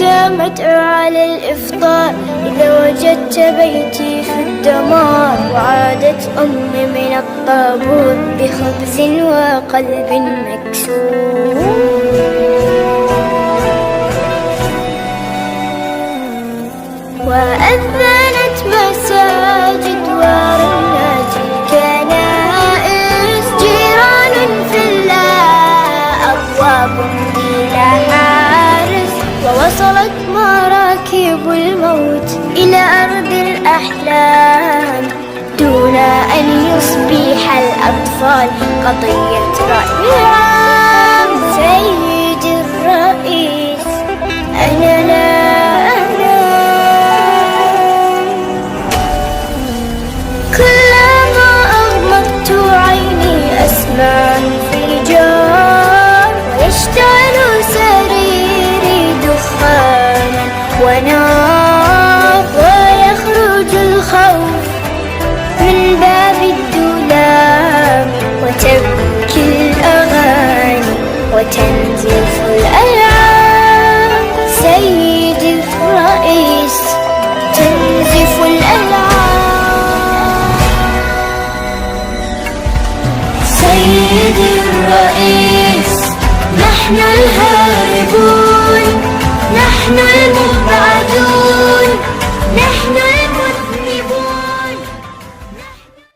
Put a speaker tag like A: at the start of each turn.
A: أنت مدعو على الإفطار إذا وجدت بيتي في الدمار. وعادت أمي من الطابور بخبز وقلب مكسور. وأذنت مساجد ورنت الكنائس. جيران في الله أبواب بلا حارس. ووصلت مراكب الموت إلى أرض الأحلام دون أن يصبح الأطفال قضية رأي عام. سيدي الرئيس أنا لا كلما أغمضت عيني أسمع انفجار. ويشتعل سريري دخانا ونار. ويخرج الخوف من باب الدولاب. وتبكي الأغاني وتنزف الألعاب. سيدي الرئيس تنزف الألعاب. سيدي الرئيس نحن الهاربون، نحن